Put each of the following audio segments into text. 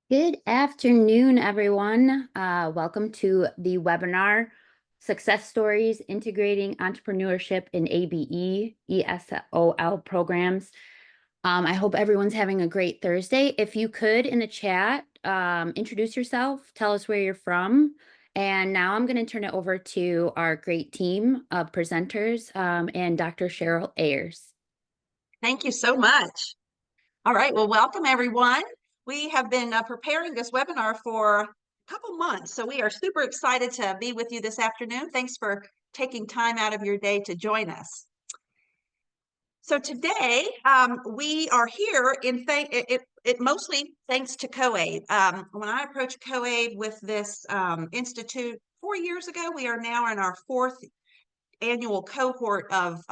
Good afternoon, everyone. Welcome to the webinar, Success Stories Integrating Entrepreneurship in ABE, ESOL programs. I hope everyone's having a great Thursday. If you could, in the chat, introduce yourself, tell us where you're from. And now I'm going to turn it over to our great team of presenters and Dr. Cheryl Ayers. Thank you so much. All right, well, welcome everyone. We have been preparing this webinar for a couple months, so we are super excited to be with you this afternoon. Thanks for taking time out of your day to join us. So today we are here mostly thanks to COABE. When I approached COABE with this institute 4 years ago, we are now in our fourth annual cohort of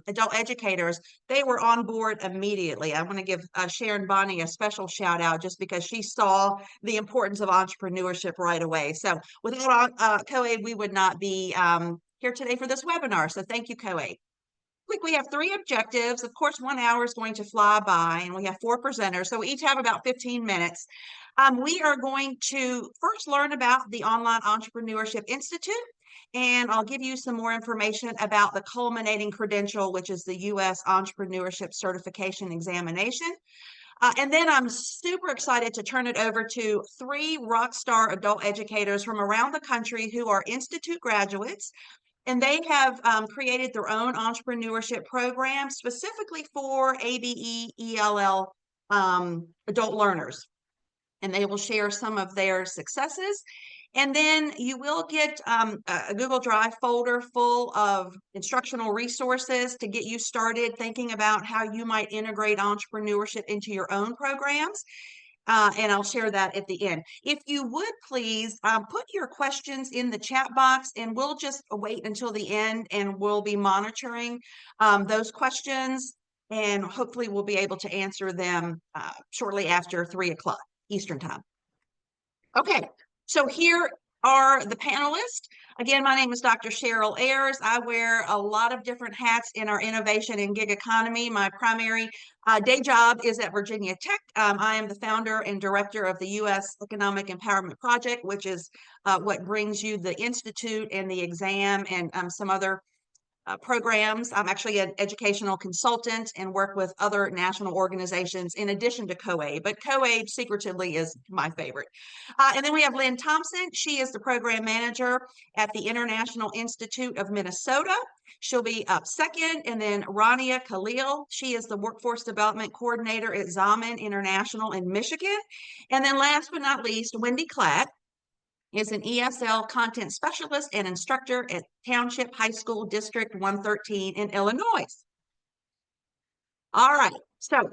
adult educators. They were on board immediately. I want to give Sharon Bonnie a special shout out just because she saw the importance of entrepreneurship right away. So without COABE, we would not be here today for this webinar. So thank you, COABE. We have 3 objectives. Of course, 1 hour is going to fly by, and we have 4 presenters, so we each have about 15 minutes. We are going to first learn about the Online Entrepreneurship Institute, and I'll give you some more information about the culminating credential, which is the U.S. Entrepreneurship Certification Examination. And then I'm super excited to turn it over to 3 rock star adult educators from around the country who are institute graduates. And they have created their own entrepreneurship program specifically for ABE, ELL adult learners. And they will share some of their successes. And then you will get a Google Drive folder full of instructional resources to get you started thinking about how you might integrate entrepreneurship into your own programs. And I'll share that at the end. If you would please put your questions in the chat box, and we'll just wait until the end and we'll be monitoring those questions, and hopefully we'll be able to answer them shortly after 3 o'clock Eastern time. Okay, so here are the panelists. Again, my name is Dr. Cheryl Ayers. I wear a lot of different hats in our innovation and gig economy. My primary day job is at Virginia Tech. I am the founder and director of the U.S. Economic Empowerment Project, which is what brings you the institute and the exam and some other programs. I'm actually an educational consultant and work with other national organizations in addition to COABE, but COABE secretively is my favorite. And then we have Lynn Thompson. She is the program manager at the International Institute of Minnesota. She'll be up second. And then Rania Khalil. She is the workforce development coordinator at Zaman International in Michigan. And then last but not least, Wendy Klatt is an ESL content specialist and instructor at Township High School District 113 in Illinois. All right, so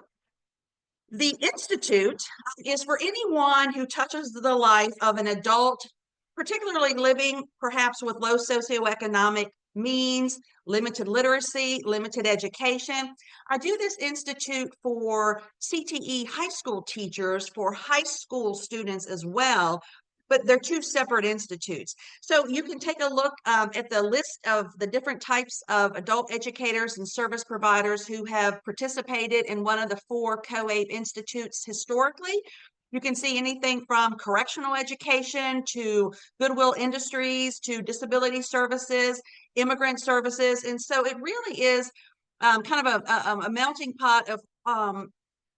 the Institute is for anyone who touches the life of an adult, particularly living perhaps with low socioeconomic means, limited literacy, limited education. I do this institute for CTE high school teachers, for high school students as well, but they're 2 separate institutes. So you can take a look at the list of the different types of adult educators and service providers who have participated in one of the 4 COABE institutes historically. You can see anything from correctional education to Goodwill Industries to disability services, immigrant services. And so it really is kind of a melting pot of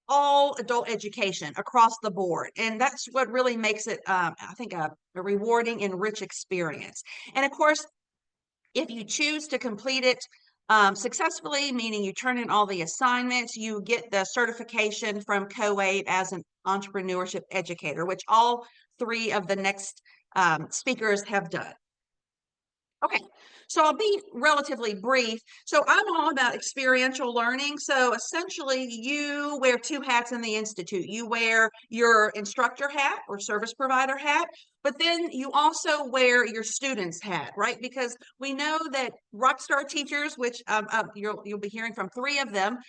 all adult education across the board. And that's what really makes it, I think, a rewarding and rich experience. And of course, if you choose to complete it successfully, meaning you turn in all the assignments, you get the certification from COABE as an entrepreneurship educator, which all 3 of the next speakers have done. Okay, so I'll be relatively brief. So I'm all about experiential learning. So essentially, you wear 2 hats in the institute. You wear your instructor hat or service provider hat, but then you also wear your student's hat, right? Because we know that rockstar teachers, which you'll be hearing from 3 of them,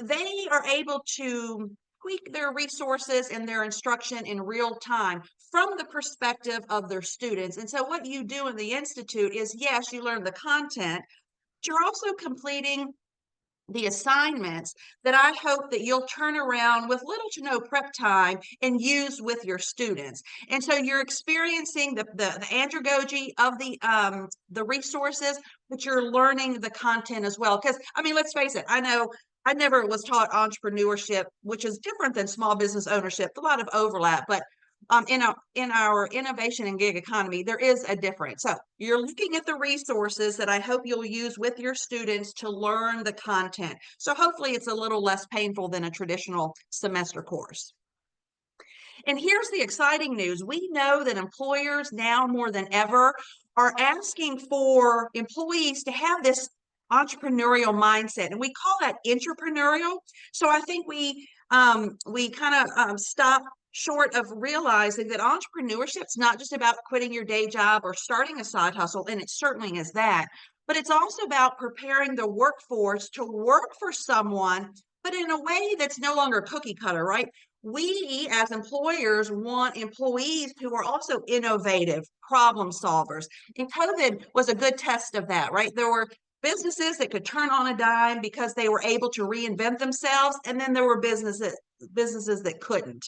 they are able to tweak their resources and their instruction in real time from the perspective of their students. And so what you do in the Institute is, yes, you learn the content, but you're also completing the assignments that I hope that you'll turn around with little to no prep time and use with your students. And so you're experiencing the andragogy of the resources, but you're learning the content as well. Because I mean, let's face it, I know I never was taught entrepreneurship, which is different than small business ownership, a lot of overlap, but in our innovation and gig economy, there is a difference. So you're looking at the resources that I hope you'll use with your students to learn the content. So hopefully it's a little less painful than a traditional semester course. And here's the exciting news. We know that employers now more than ever are asking for employees to have this entrepreneurial mindset, and we call that entrepreneurial. So I think we kind of stop short of realizing that entrepreneurship is not just about quitting your day job or starting a side hustle, and it certainly is that, but it's also about preparing the workforce to work for someone, but in a way that's no longer cookie cutter, right? We as employers want employees who are also innovative problem solvers. And COVID was a good test of that, right? There were businesses that could turn on a dime because they were able to reinvent themselves. And then there were businesses that couldn't.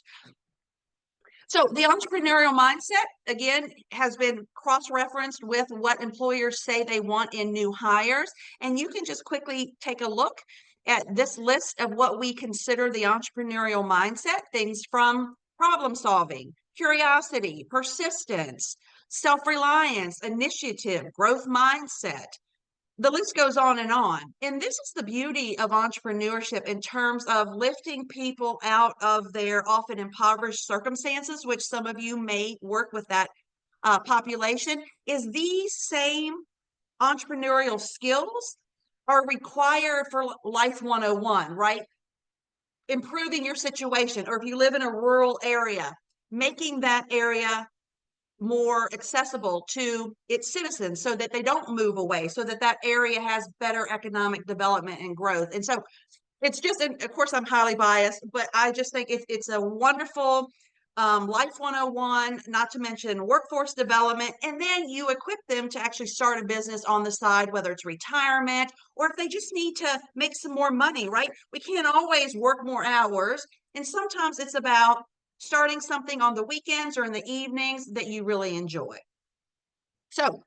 So the entrepreneurial mindset, again, has been cross-referenced with what employers say they want in new hires. And you can just quickly take a look at this list of what we consider the entrepreneurial mindset, things from problem solving, curiosity, persistence, self-reliance, initiative, growth mindset. The list goes on. And this is the beauty of entrepreneurship in terms of lifting people out of their often impoverished circumstances, which some of you may work with that population, is these same entrepreneurial skills are required for Life 101, right? Improving your situation, or if you live in a rural area, making that area more accessible to its citizens so that they don't move away, so that that area has better economic development and growth. And so it's just, and of course I'm highly biased, but I just think it's a wonderful Life 101, not to mention workforce development. And then you equip them to actually start a business on the side, whether it's retirement or if they just need to make some more money, right? We can't always work more hours. And sometimes it's about starting something on the weekends or in the evenings that you really enjoy. So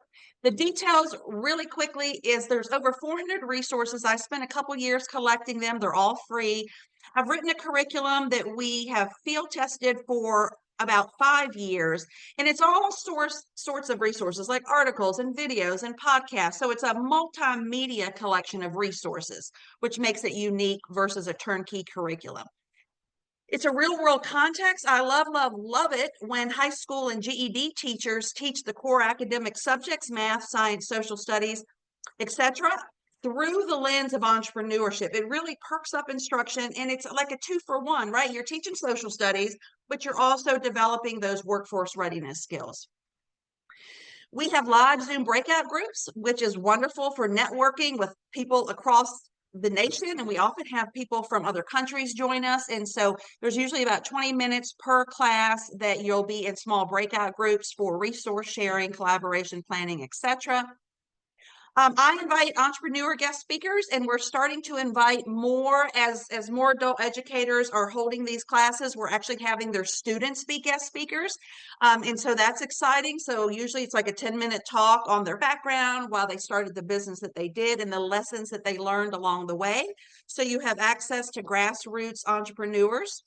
the details really quickly is there's over 400 resources. I spent a couple years collecting them. They're all free. I've written a curriculum that we have field tested for about 5 years, and it's all sorts of resources like articles and videos and podcasts. So it's a multimedia collection of resources, which makes it unique versus a turnkey curriculum. It's a real world context. I love it when high school and GED teachers teach the core academic subjects, math, science, social studies, etc., through the lens of entrepreneurship. It really perks up instruction, and it's like a 2-for-1, right? You're teaching social studies, but you're also developing those workforce readiness skills. We have live Zoom breakout groups, which is wonderful for networking with people across the nation, and we often have people from other countries join us, and so there's usually about 20 minutes per class that you'll be in small breakout groups for resource sharing, collaboration, planning, etc. I invite entrepreneur guest speakers, and we're starting to invite more as more adult educators are holding these classes. We're actually having their students be guest speakers. And so that's exciting. So usually it's like a 10-minute talk on their background, while they started the business that they did and the lessons that they learned along the way. So you have access to grassroots entrepreneurs.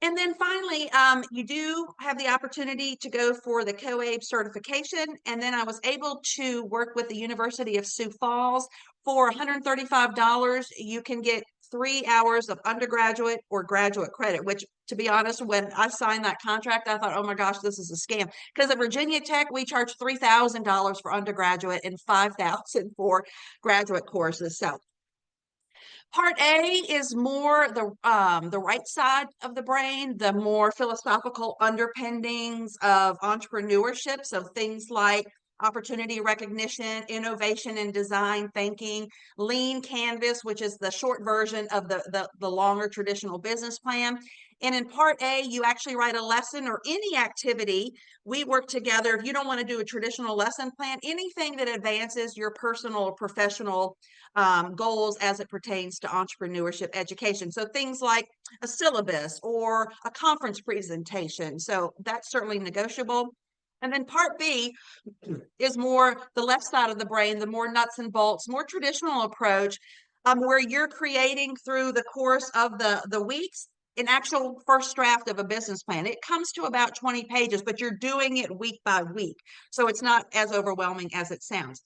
And then finally, you do have the opportunity to go for the COABE certification. And then I was able to work with the University of Sioux Falls. For $135, you can get 3 hours of undergraduate or graduate credit, which, to be honest, when I signed that contract, I thought, oh my gosh, this is a scam. Because at Virginia Tech, we charge $3,000 for undergraduate and $5,000 for graduate courses. So Part A is more the right side of the brain, the more philosophical underpinnings of entrepreneurship. So things like opportunity recognition, innovation and design thinking, lean canvas, which is the short version of the longer traditional business plan. And in part A, you actually write a lesson or any activity. We work together. If you don't want to do a traditional lesson plan, anything that advances your personal or professional goals as it pertains to entrepreneurship education. So things like a syllabus or a conference presentation. So that's certainly negotiable. And then part B is more the left side of the brain, the more nuts and bolts, more traditional approach, where you're creating through the course of the weeks an actual first draft of a business plan. It comes to about 20 pages, but you're doing it week by week. So it's not as overwhelming as it sounds.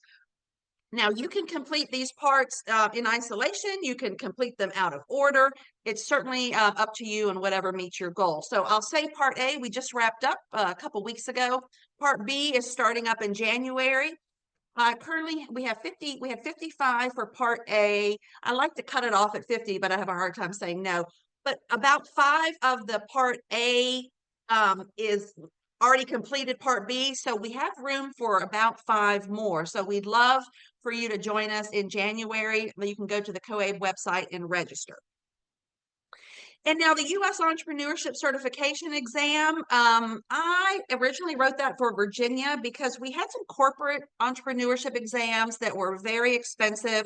Now, you can complete these parts in isolation. You can complete them out of order. It's certainly up to you and whatever meets your goal. So I'll say part A, we just wrapped up a couple weeks ago. Part B is starting up in January. Currently, we have 55 for part A. I like to cut it off at 50, but I have a hard time saying no. But about 5 of the part A is already completed part B. So we have room for about 5 more. So we'd love for you to join us in January. You can go to the COABE website and register. And now the U.S. Entrepreneurship Certification Exam, I originally wrote that for Virginia because we had some corporate entrepreneurship exams that were very expensive.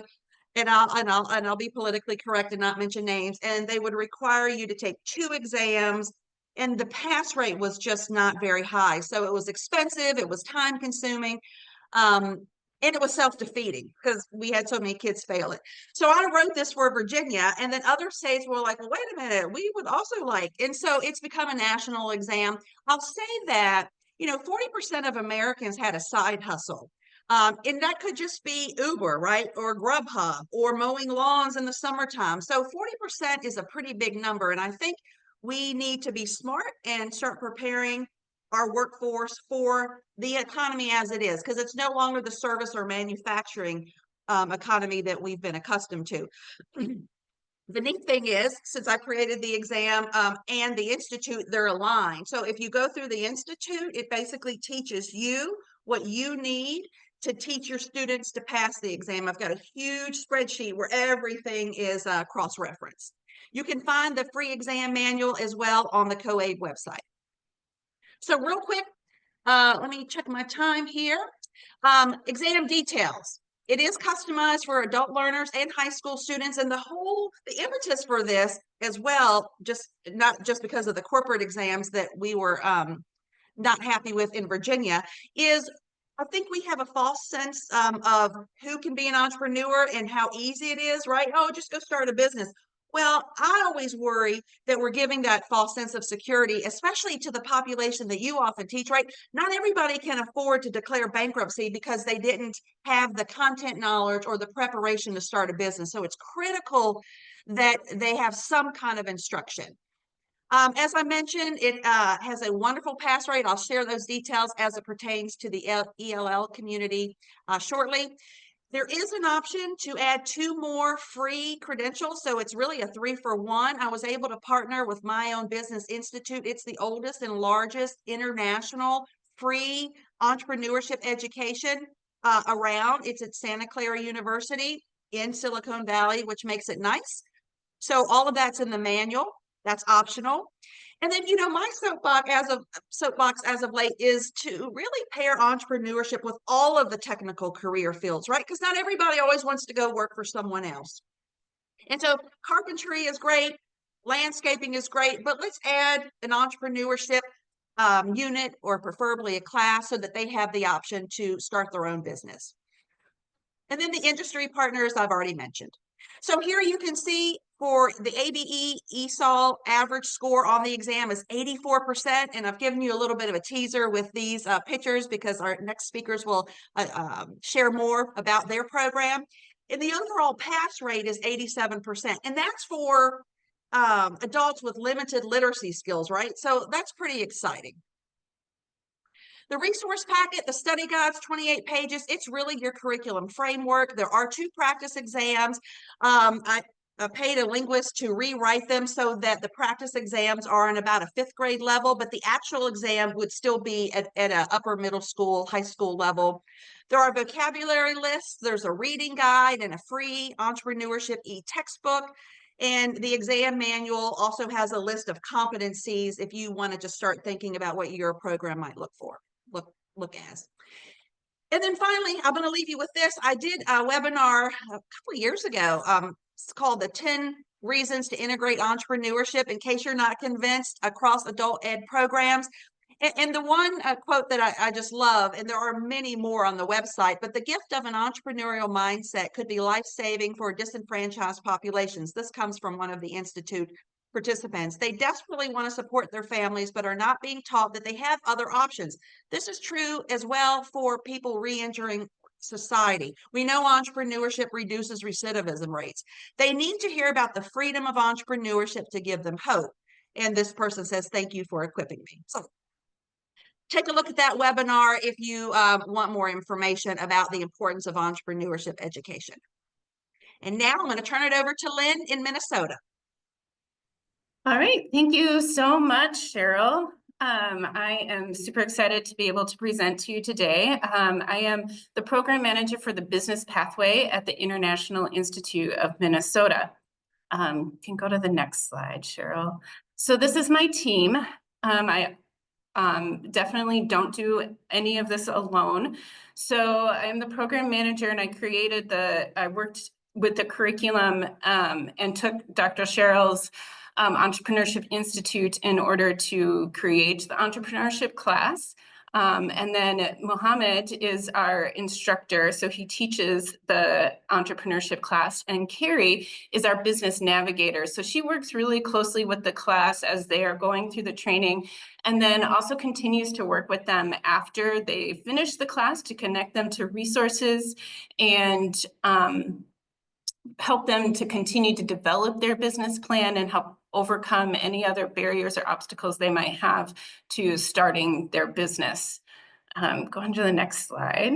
And I'll be politically correct and not mention names. And they would require you to take 2 exams, and the pass rate was just not very high. So it was expensive, it was time consuming. And it was self-defeating because we had so many kids fail it. So I wrote this for Virginia, and then other states were like, well, wait a minute, we would also like, and so it's become a national exam. I'll say that, 40% of Americans had a side hustle. And that could just be Uber, right? Or Grubhub or mowing lawns in the summertime. So 40% is a pretty big number. And I think we need to be smart and start preparing our workforce for the economy as it is, because it's no longer the service or manufacturing economy that we've been accustomed to. The neat thing is, since I created the exam and the Institute, they're aligned. So if you go through the Institute, it basically teaches you what you need to teach your students to pass the exam. I've got a huge spreadsheet where everything is cross-referenced. You can find the free exam manual as well on the COABE website. So real quick, let me check my time here. Exam details. It is customized for adult learners and high school students, and the impetus for this as well, not just because of the corporate exams that we were not happy with in Virginia, is I think we have a false sense of who can be an entrepreneur and how easy it is, right? Oh, just go start a business. Well, I always worry that we're giving that false sense of security, especially to the population that you often teach, right? Not everybody can afford to declare bankruptcy because they didn't have the content knowledge or the preparation to start a business. So it's critical that they have some kind of instruction. As I mentioned, it has a wonderful pass rate. I'll share those details as it pertains to the ELL community shortly. There is an option to add 2 more free credentials, so it's really a 3-for-1. I was able to partner with My Own Business Institute. It's the oldest and largest international free entrepreneurship education around. It's at Santa Clara University in Silicon Valley, which makes it nice. So all of that's in the manual. That's optional. And then, my soapbox as of late is to really pair entrepreneurship with all of the technical career fields, right? Because not everybody always wants to go work for someone else. And so carpentry is great, landscaping is great, but let's add an entrepreneurship unit or preferably a class so that they have the option to start their own business. And then the industry partners I've already mentioned. So here you can see for the ABE ESOL average score on the exam is 84%. And I've given you a little bit of a teaser with these pictures because our next speakers will share more about their program. And the overall pass rate is 87%. And that's for adults with limited literacy skills, right? So that's pretty exciting. The resource packet, the study guides, 28 pages. It's really your curriculum framework. There are 2 practice exams. paid a linguist to rewrite them so that the practice exams are in about a 5th grade level, but the actual exam would still be at an upper middle school, high school level. There are vocabulary lists, there's a reading guide and a free entrepreneurship e-textbook. And the exam manual also has a list of competencies if you want to just start thinking about what your program might look as. And then finally, I'm going to leave you with this. I did a webinar a couple of years ago. It's called the 10 Reasons to Integrate Entrepreneurship, in case you're not convinced, across adult ed programs. And the one quote that I just love, and there are many more on the website, but the gift of an entrepreneurial mindset could be life-saving for disenfranchised populations. This comes from one of the Institute participants. They desperately want to support their families, but are not being taught that they have other options. This is true as well for people re-entering society. We know entrepreneurship reduces recidivism rates. They need to hear about the freedom of entrepreneurship to give them hope. And this person says, thank you for equipping me. So take a look at that webinar if you want more information about the importance of entrepreneurship education. And now I'm going to turn it over to Lynn in Minnesota. All right, thank you so much, Cheryl. I am super excited to be able to present to you today. I am the program manager for the business pathway at the Instructional Institute of Minnesota. You can go to the next slide, Cheryl. So this is my team. I definitely don't do any of this alone. So I'm the program manager, and I worked with the curriculum and took Dr. Cheryl's Entrepreneurship Institute in order to create the entrepreneurship class. And then Mohammed is our instructor, so he teaches the entrepreneurship class, and Carrie is our business navigator. So she works really closely with the class as they are going through the training, and then also continues to work with them after they finish the class to connect them to resources and help them to continue to develop their business plan and help overcome any other barriers or obstacles they might have to starting their business. Go on to the next slide.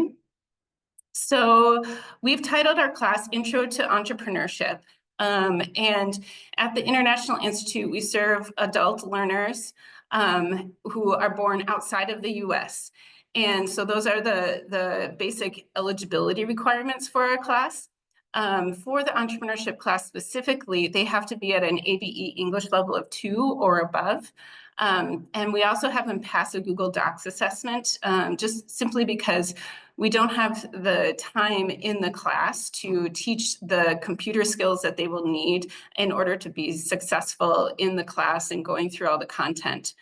So we've titled our class Intro to Entrepreneurship. And at the Instructional Institute, we serve adult learners who are born outside of the US. And so those are the basic eligibility requirements for our class. For the entrepreneurship class specifically, they have to be at an ABE English level of 2 or above. And we also have them pass a Google Docs assessment, just simply because we don't have the time in the class to teach the computer skills that they will need in order to be successful in the class and going through all the content.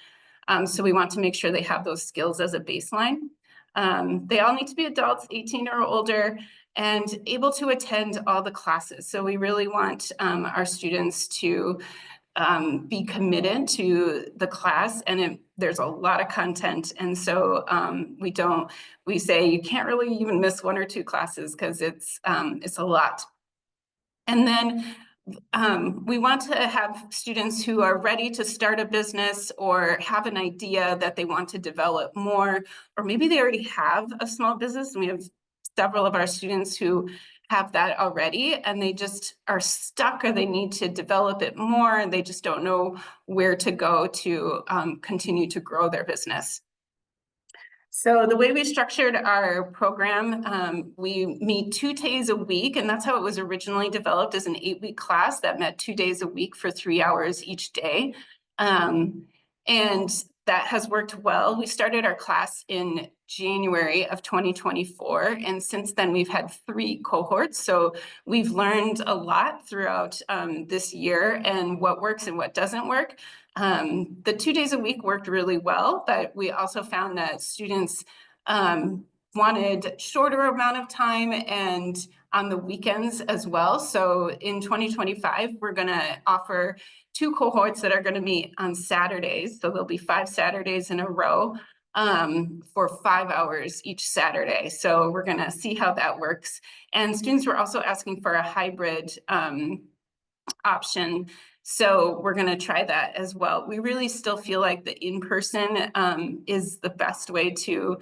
So we want to make sure they have those skills as a baseline. They all need to be adults, 18 or older, and able to attend all the classes. So we really want our students to be committed to the class, and there's a lot of content. And so we say you can't really even miss 1 or 2 classes because it's a lot. And then we want to have students who are ready to start a business or have an idea that they want to develop more, or maybe they already have a small business. And we have several of our students who have that already, and they just are stuck, or they need to develop it more, and they just don't know where to go to continue to grow their business. So the way we structured our program, we meet 2 days a week, and that's how it was originally developed, as an 8-week class that met 2 days a week for 3 hours each day. And that has worked well. We started our class in January of 2024, and since then we've had 3 cohorts. So we've learned a lot throughout this year, and what works and what doesn't work. The 2 days a week worked really well, but we also found that students wanted shorter amount of time and on the weekends as well. So in 2025, we're going to offer 2 cohorts that are going to meet on Saturdays. So there'll be 5 Saturdays in a row for 5 hours each Saturday. So we're going to see how that works. And students were also asking for a hybrid option. So we're going to try that as well. We really still feel like the in-person is the best way to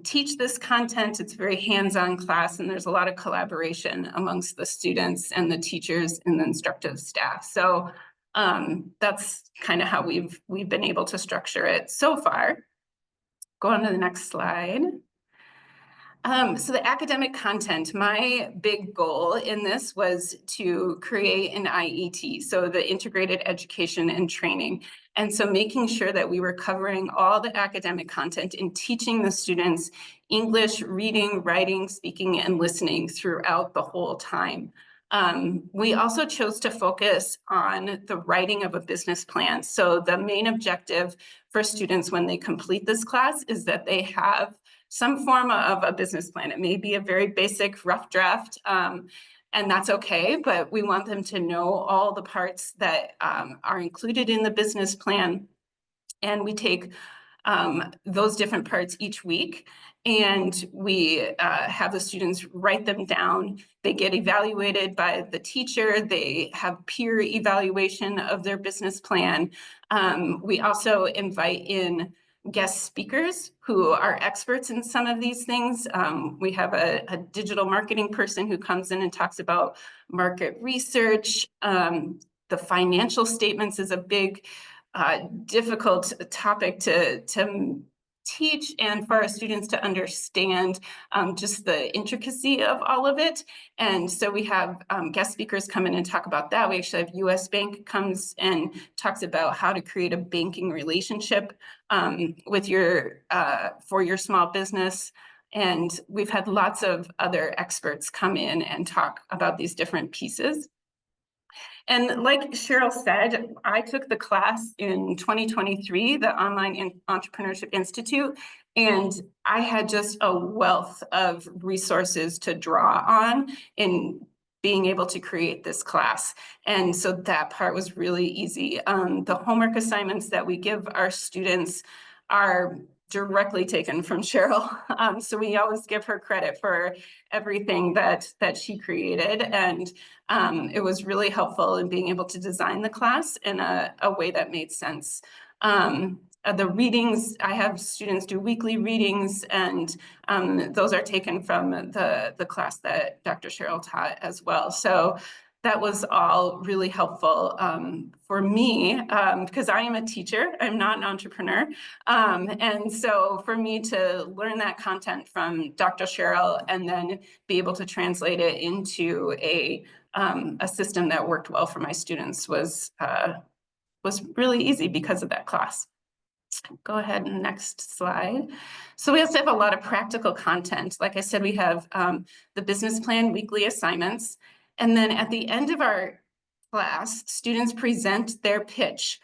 teach this content. It's a very hands-on class, and there's a lot of collaboration amongst the students and the teachers and the instructive staff. So that's kind of how we've been able to structure it so far. Go on to the next slide. So the academic content, my big goal in this was to create an IET, so the integrated education and training. And so making sure that we were covering all the academic content and teaching the students English, reading, writing, speaking, and listening throughout the whole time. We also chose to focus on the writing of a business plan. So the main objective for students when they complete this class is that they have some form of a business plan. It may be a very basic rough draft, and that's okay, but we want them to know all the parts that are included in the business plan. And we take those different parts each week, and we have the students write them down. They get evaluated by the teacher. They have peer evaluation of their business plan. We also invite in guest speakers who are experts in some of these things. We have a digital marketing person who comes in and talks about market research. The financial statements is a big, difficult topic to teach and for our students to understand just the intricacy of all of it. And so we have guest speakers come in and talk about that. We actually have US Bank comes and talks about how to create a banking relationship with your for your small business. And we've had lots of other experts come in and talk about these different pieces. And like Cheryl said, I took the class in 2023, the Online Entrepreneurship Institute, and I had just a wealth of resources to draw on in being able to create this class. And so that part was really easy. The homework assignments that we give our students are directly taken from Cheryl. So we always give her credit for everything that she created. And it was really helpful in being able to design the class in a way that made sense. The readings, I have students do weekly readings, and those are taken from the class that Dr. Cheryl taught as well. So that was all really helpful for me because I am a teacher, I'm not an entrepreneur. And so for me to learn that content from Dr. Cheryl and then be able to translate it into a system that worked well for my students was really easy because of that class. Go ahead, next slide. So we also have a lot of practical content. Like I said, we have the business plan weekly assignments. And then at the end of our class, students present their pitch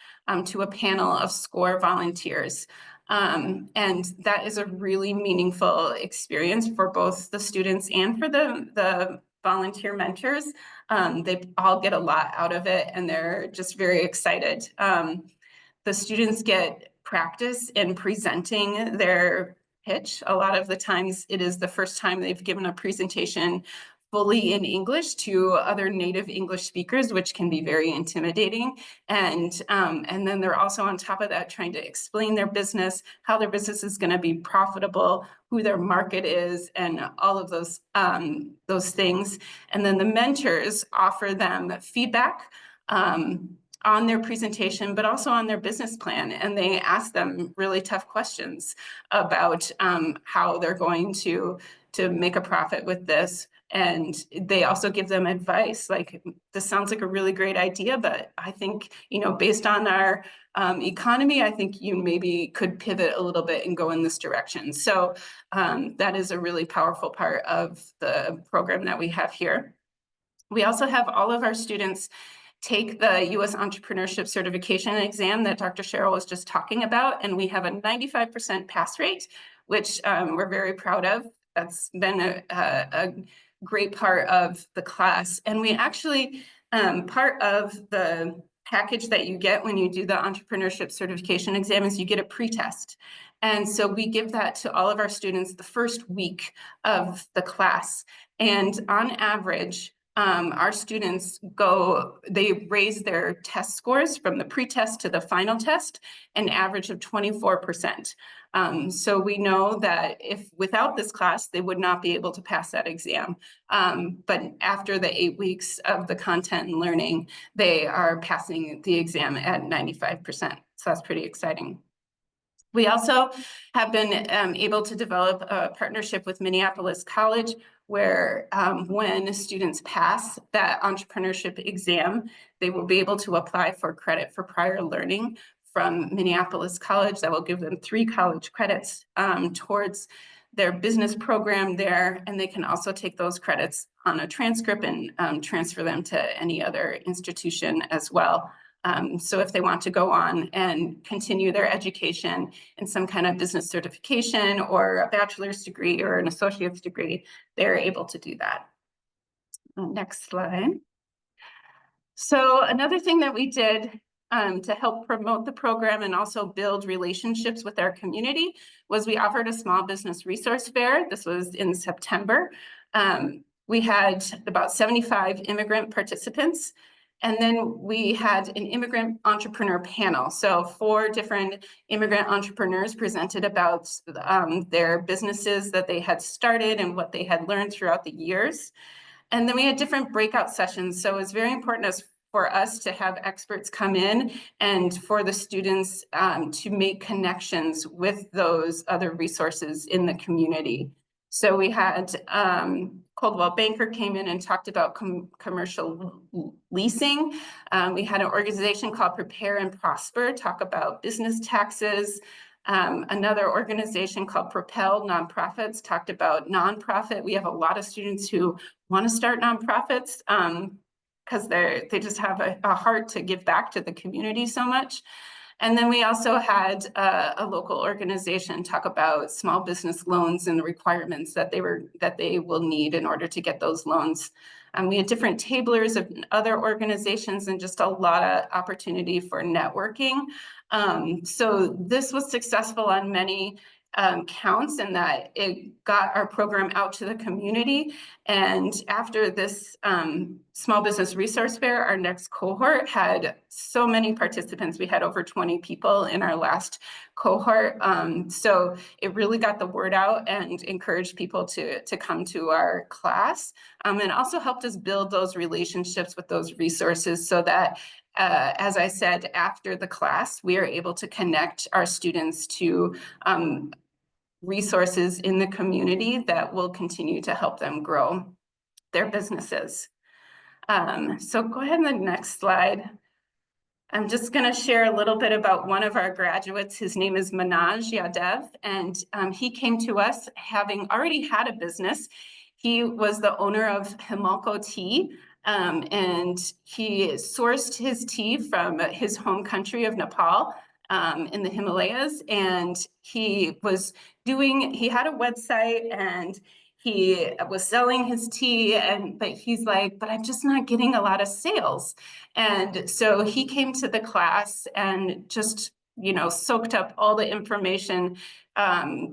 to a panel of SCORE volunteers. And that is a really meaningful experience for both the students and for the volunteer mentors. They all get a lot out of it, and they're just very excited. The students get practice in presenting their pitch. A lot of the times it is the first time they've given a presentation fully in English to other native English speakers, which can be very intimidating. And then they're also on top of that trying to explain their business, how their business is going to be profitable, who their market is, and all of those things. And then the mentors offer them feedback on their presentation, but also on their business plan. And they ask them really tough questions about how they're going to make a profit with this. And they also give them advice, like, this sounds like a really great idea, but I think, based on our economy, I think you maybe could pivot a little bit and go in this direction. So that is a really powerful part of the program that we have here. We also have all of our students take the U.S. Entrepreneurship Certification exam that Dr. Cheryl was just talking about, and we have a 95% pass rate, which we're very proud of. That's been a great part of the class. And we actually, part of the package that you get when you do the entrepreneurship certification exam is you get a pretest. And so we give that to all of our students the first week of the class. And on average, our students they raise their test scores from the pre-test to the final test, an average of 24%. So we know that if without this class, they would not be able to pass that exam. But after the 8 weeks of the content and learning, they are passing the exam at 95%. So that's pretty exciting. We also have been able to develop a partnership with Minneapolis College, where when students pass that entrepreneurship exam, they will be able to apply for credit for prior learning from Minneapolis College. That will give them 3 college credits towards their business program there, and they can also take those credits on a transcript and transfer them to any other institution as well. So if they want to go on and continue their education in some kind of business certification or a bachelor's degree or an associate's degree, they're able to do that. Next slide. So another thing that we did to help promote the program and also build relationships with our community was we offered a small business resource fair. This was in September. We had about 75 immigrant participants. And then we had an immigrant entrepreneur panel. So 4 different immigrant entrepreneurs presented about their businesses that they had started and what they had learned throughout the years. And then we had different breakout sessions. So it's very important for us to have experts come in and for the students to make connections with those other resources in the community. So we had Coldwell Banker came in and talked about commercial leasing. We had an organization called Prepare and Prosper talk about business taxes. Another organization called Propel Nonprofits talked about nonprofit. We have a lot of students who want to start nonprofits because they just have a heart to give back to the community so much. And then we also had a local organization talk about small business loans and the requirements that they will need in order to get those loans. We had different tablers of other organizations and just a lot of opportunity for networking. So this was successful on many counts in that it got our program out to the community. And after this small business resource fair, our next cohort had so many participants. We had over 20 people in our last cohort. So it really got the word out and encouraged people to come to our class, and also helped us build those relationships with those resources so that as I said, after the class, we are able to connect our students to resources in the community that will continue to help them grow their businesses. So go ahead on the next slide. I'm just going to share a little bit about one of our graduates. His name is Manoj Yadav, and he came to us having already had a business. He was the owner of Himalco Tea, and he sourced his tea from his home country of Nepal in the Himalayas, and he had a website and he was selling his tea, but he's like, but I'm just not getting a lot of sales. And so he came to the class and just, soaked up all the information,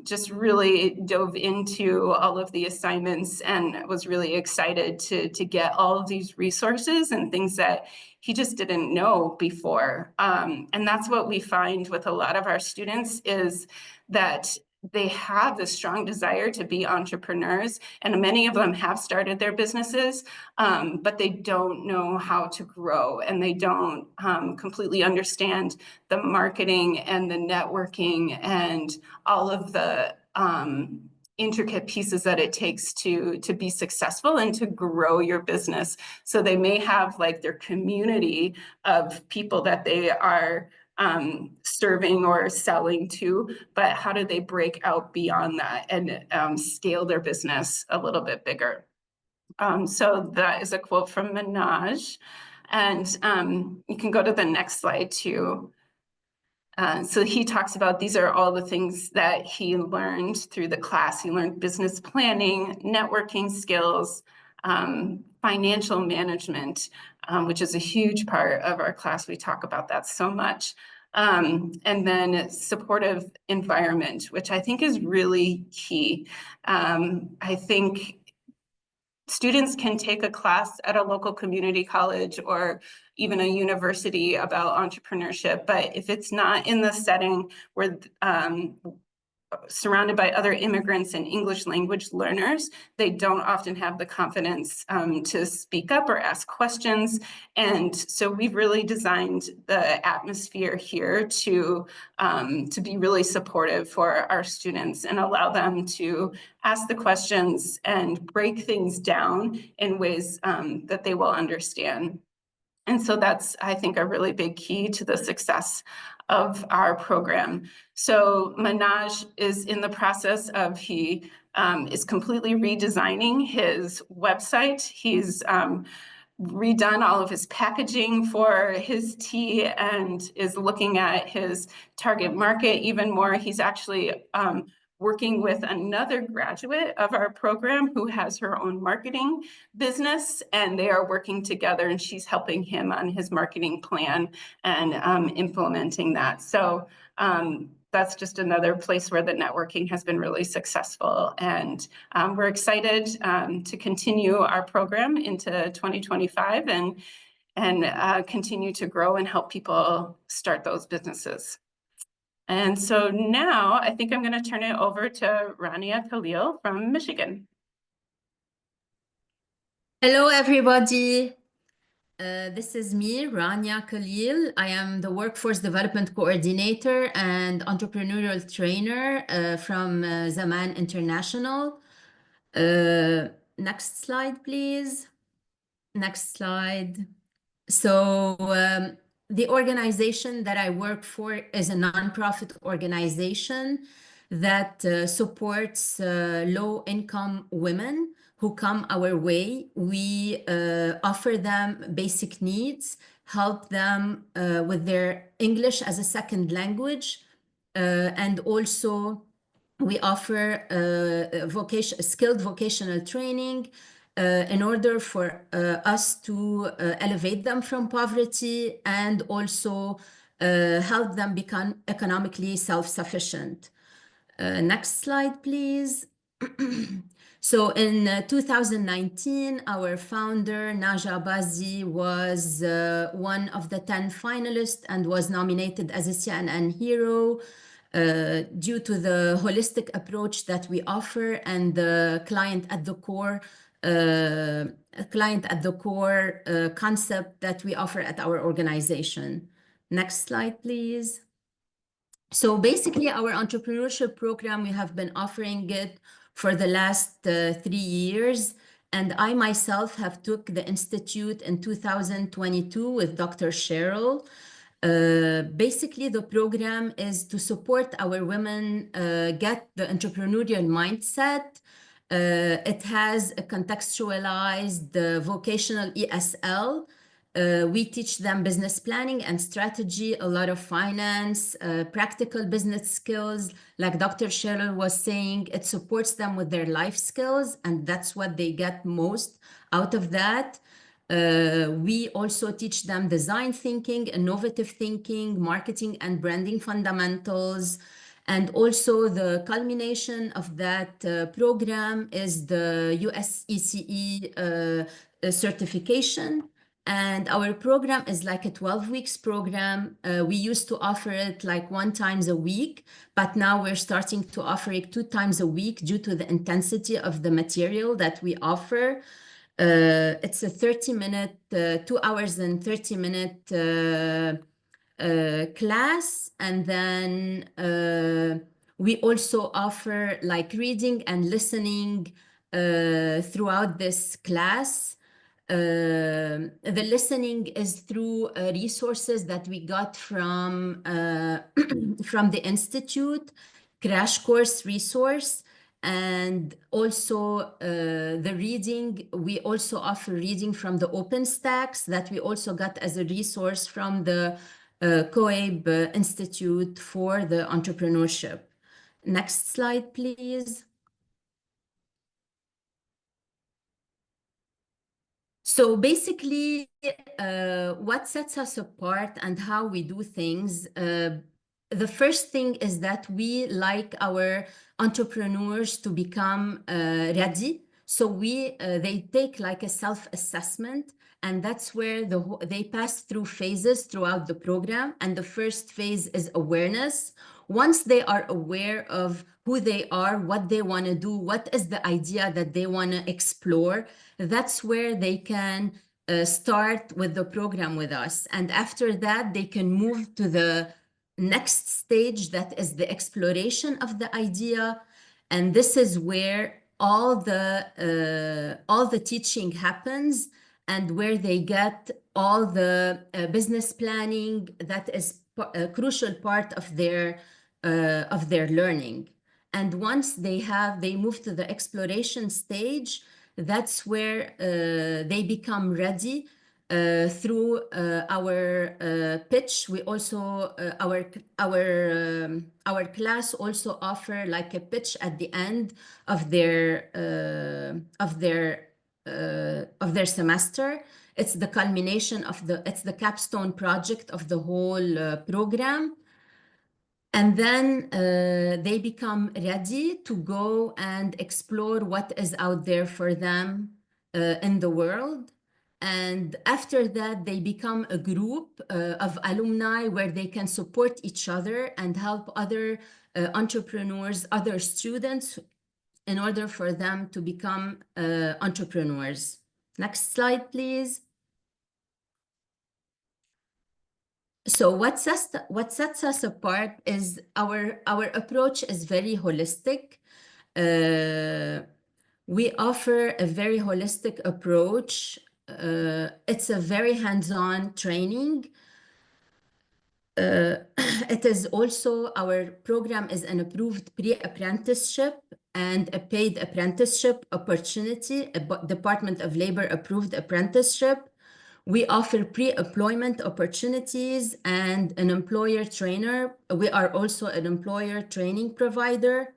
just really dove into all of the assignments and was really excited to get all of these resources and things that he just didn't know before. And that's what we find with a lot of our students is that they have this strong desire to be entrepreneurs, and many of them have started their businesses, but they don't know how to grow, and they don't completely understand the marketing and the networking and all of the intricate pieces that it takes to be successful and to grow your business. So they may have like their community of people that they are serving or selling to, but how do they break out beyond that and scale their business a little bit bigger? So that is a quote from Manoj, and you can go to the next slide too. So he talks about these are all the things that he learned through the class. He learned business planning, networking skills, financial management, which is a huge part of our class. We talk about that so much. And then supportive environment, which I think is really key. I think students can take a class at a local community college or even a university about entrepreneurship, but if it's not in the setting where surrounded by other immigrants and English language learners, they don't often have the confidence to speak up or ask questions. And so we've really designed the atmosphere here to be really supportive for our students and allow them to ask the questions and break things down in ways that they will understand. And so that's, I think, a really big key to the success of our program. So Manaj is in the process of, he is completely redesigning his website. He's redone all of his packaging for his tea and is looking at his target market even more. He's actually working with another graduate of our program who has her own marketing business, and they are working together, and she's helping him on his marketing plan and implementing that. So that's just another place where the networking has been really successful. And we're excited to continue our program into 2025 and continue to grow and help people start those businesses. And so now I think I'm going to turn it over to Rania Khalil from Michigan. Hello, everybody. This is me, Rania Khalil. I am the Workforce Development Coordinator and Entrepreneurial Trainer from Zaman International. Next slide, please. Next slide. So the organization that I work for is a nonprofit organization that supports low-income women who come our way. We offer them basic needs, help them with their English as a second language, and also we offer skilled vocational training in order for us to elevate them from poverty and also help them become economically self-sufficient. Next slide, please. So in 2019, our founder, Naja Bazi, was one of the 10 finalists and was nominated as a CNN hero due to the holistic approach that we offer and the client at the core concept that we offer at our organization. Next slide, please. So basically, our entrepreneurship program, we have been offering it for the last 3 years. And I myself have took the institute in 2022 with Dr. Cheryl. Basically, the program is to support our women get the entrepreneurial mindset. It has a contextualized vocational ESL. We teach them business planning and strategy, a lot of finance, practical business skills. Like Dr. Cheryl was saying, it supports them with their life skills, and that's what they get most out of that. We also teach them design thinking, innovative thinking, marketing and branding fundamentals. And also the culmination of that program is the USECE certification. And our program is like a 12 weeks program. We used to offer it like 1 time a week, but now we're starting to offer it 2 times a week due to the intensity of the material that we offer. It's a 30-minute, 2 hours and 30-minute class. And then we also offer like reading and listening throughout this class. The listening is through resources that we got from the Institute, crash course resource, and also the reading. We also offer reading from the OpenStacks that we also got as a resource from the COABE Institute for the entrepreneurship. Next slide, please. So basically, what sets us apart and how we do things, the first thing is that we like our entrepreneurs to become ready. So they take like a self-assessment, and that's where they pass through phases throughout the program. And the first phase is awareness. Once they are aware of who they are, what they want to do, what is the idea that they want to explore, that's where they can start with the program with us. And after that, they can move to the next stage, that is the exploration of the idea. And this is where all the teaching happens, and where they get all the business planning that is a crucial part of their learning. And once they move to the exploration stage, that's where they become ready through our pitch. We also our class also offer like a pitch at the end of their semester. It's the culmination of it's the capstone project of the whole program. And then they become ready to go and explore what is out there for them in the world. And after that, they become a group of alumni where they can support each other and help other entrepreneurs, other students, in order for them to become entrepreneurs. Next slide, please. So what sets us apart is our approach is very holistic. We offer a very holistic approach. It's a very hands-on training. It is also, our program is an approved pre-apprenticeship and a paid apprenticeship opportunity, a Department of Labor approved apprenticeship. We offer pre-employment opportunities and an employer trainer. We are also an employer training provider.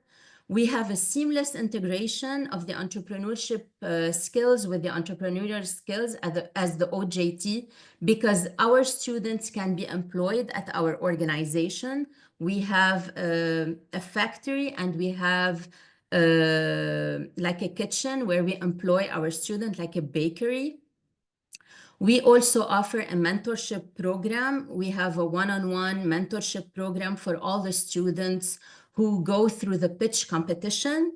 We have a seamless integration of the entrepreneurship skills with the entrepreneurial skills as the OJT, because our students can be employed at our organization. We have a factory, and we have like a kitchen where we employ our students, like a bakery. We also offer a mentorship program. We have a one-on-one mentorship program for all the students who go through the pitch competition.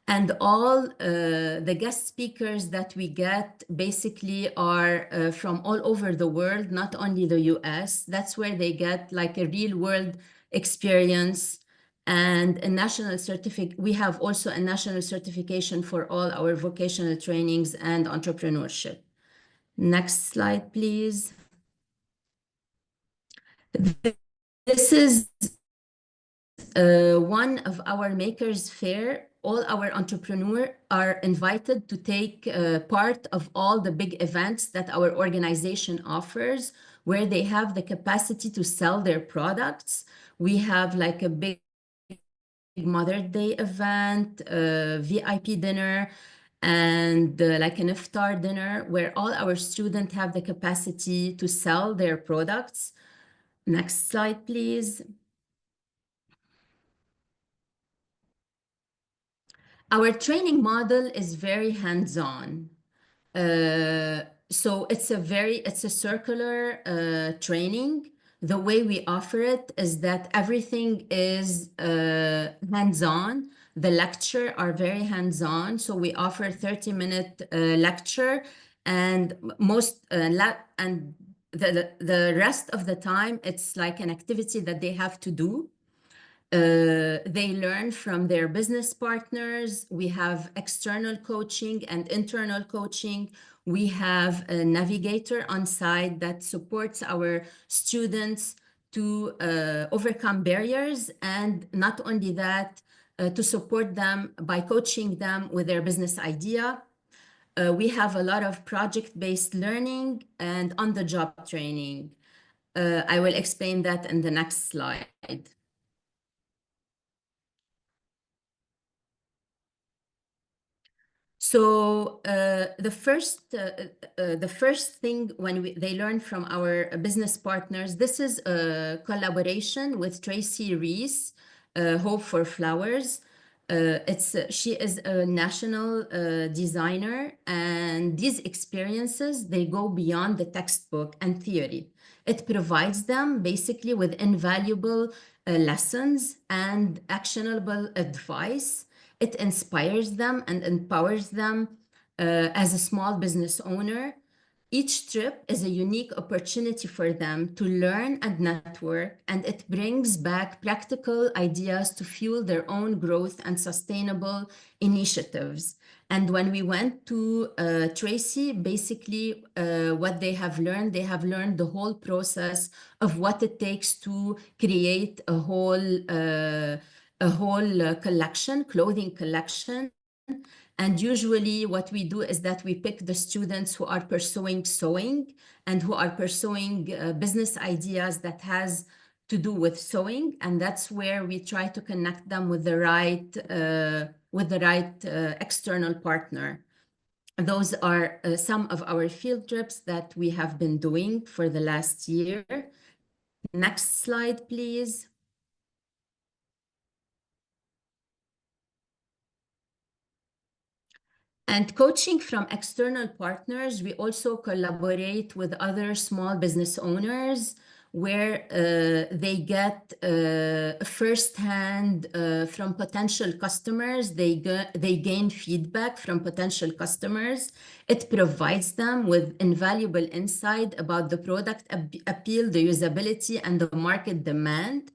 And all the guest speakers that we get basically are from all over the world, not only the US. That's where they get like a real world experience and a national certificate. We have also a national certification for all our vocational trainings and entrepreneurship. Next slide, please. This is one of our Makers Fair. All our entrepreneurs are invited to take part of all the big events that our organization offers, where they have the capacity to sell their products. We have like a big Mother's Day event, VIP dinner, and like an iftar dinner, where all our students have the capacity to sell their products. Next slide, please. Our training model is very hands-on. So it's a circular training. The way we offer it is that everything is hands-on. The lecture are very hands-on. So we offer 30-minute lecture, and the rest of the time, it's like an activity that they have to do. They learn from their business partners. We have external coaching and internal coaching. We have a navigator on site that supports our students to overcome barriers, and not only that, to support them by coaching them with their business idea. We have a lot of project-based learning and on-the-job training. I will explain that in the next slide. So the first thing when they learn from our business partners, this is a collaboration with Tracy Reese, Hope for Flowers. She is a national designer, and these experiences, they go beyond the textbook and theory. It provides them basically with invaluable lessons and actionable advice. It inspires them and empowers them as a small business owner. Each trip is a unique opportunity for them to learn and network, and it brings back practical ideas to fuel their own growth and sustainable initiatives. And when we went to Tracy, basically what they have learned the whole process of what it takes to create a whole collection, clothing collection. And usually what we do is that we pick the students who are pursuing sewing and who are pursuing business ideas that has to do with sewing. And that's where we try to connect them with the right external partner. Those are some of our field trips that we have been doing for the last year. Next slide, please. And coaching from external partners, we also collaborate with other small business owners where they get firsthand from potential customers. They gain feedback from potential customers. It provides them with invaluable insight about the product appeal, the usability, and the market demand.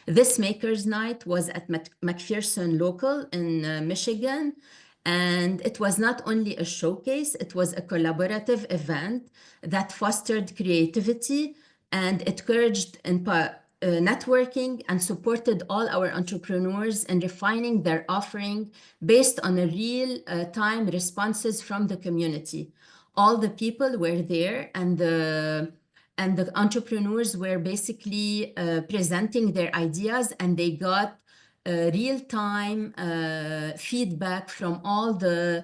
This Makers Night was at McPherson Local in Michigan. And it was not only a showcase, it was a collaborative event that fostered creativity and encouraged networking and supported all our entrepreneurs in refining their offering based on a real-time responses from the community. All the people were there, and the entrepreneurs were basically presenting their ideas, and they got real-time feedback from all the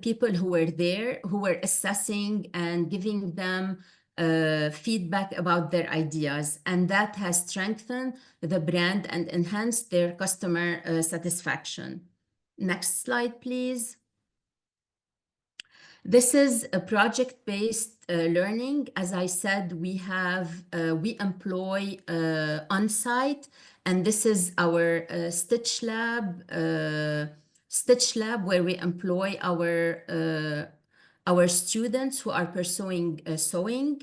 people who were there, who were assessing and giving them feedback about their ideas. And that has strengthened the brand and enhanced their customer satisfaction. Next slide, please. This is a project-based learning. As I said, we employ on-site, and this is our Stitch Lab, where we employ our students who are pursuing sewing.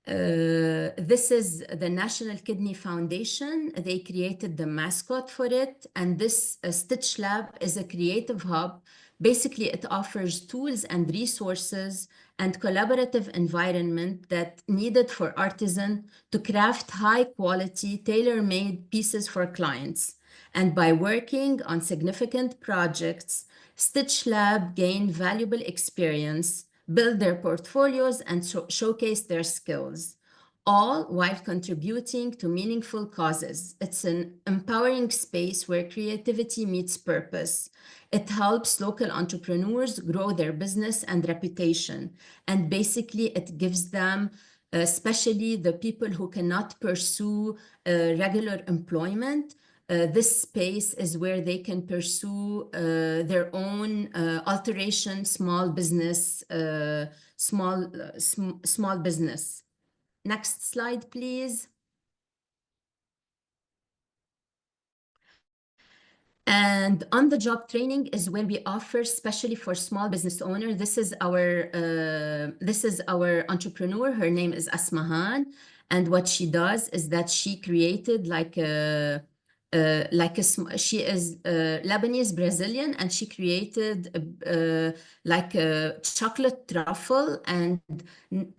This is the National Kidney Foundation. They created the mascot for it, and this Stitch Lab is a creative hub. Basically, it offers tools and resources and collaborative environment that needed for artisans to craft high-quality, tailor-made pieces for clients. And by working on significant projects, Stitch Lab gained valuable experience, build their portfolios, and showcase their skills, all while contributing to meaningful causes. It's an empowering space where creativity meets purpose. It helps local entrepreneurs grow their business and reputation. And basically, it gives them, especially the people who cannot pursue regular employment, this space is where they can pursue their own alteration, small business. Next slide, please. And on-the-job training is where we offer, especially for small business owners. This is our entrepreneur. Her name is Asmahan, and what she does is that she created she is Lebanese Brazilian, and she created like a chocolate truffle, and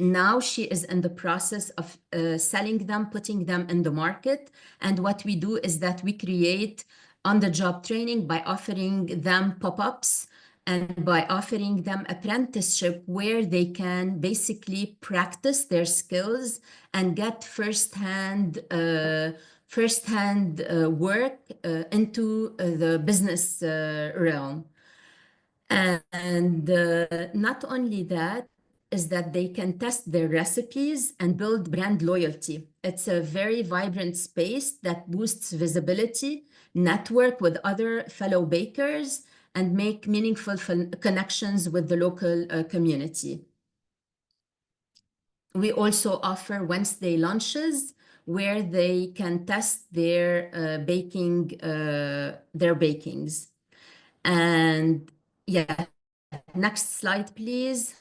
now she is in the process of selling them, putting them in the market. And what we do is that we create on-the-job training by offering them pop-ups and by offering them apprenticeship where they can basically practice their skills and get firsthand work into the business realm. And not only that, is that they can test their recipes and build brand loyalty. It's a very vibrant space that boosts visibility, network with other fellow bakers, and make meaningful connections with the local community. We also offer Wednesday lunches where they can test their bakings. And yeah, next slide, please.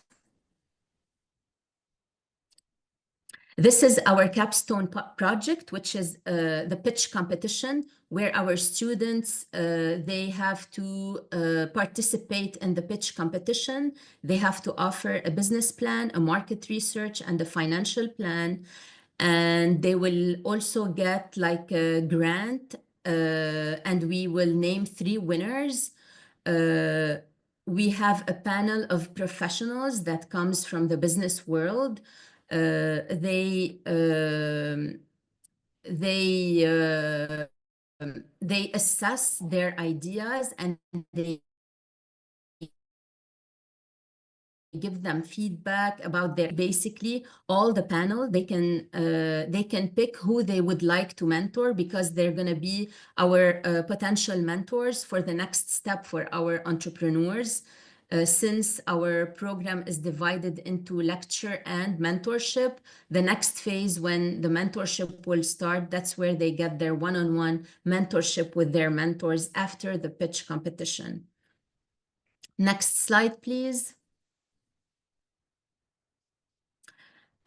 This is our capstone project, which is the pitch competition, where our students, they have to participate in the pitch competition. They have to offer a business plan, a market research, and a financial plan. And they will also get like a grant, and we will name 3 winners. We have a panel of professionals that comes from the business world. They assess their ideas and they give them feedback about their, basically all the panel. They can pick who they would like to mentor, because they're going to be our potential mentors for the next step for our entrepreneurs. Since our program is divided into lecture and mentorship, the next phase when the mentorship will start, that's where they get their one-on-one mentorship with their mentors after the pitch competition. Next slide, please.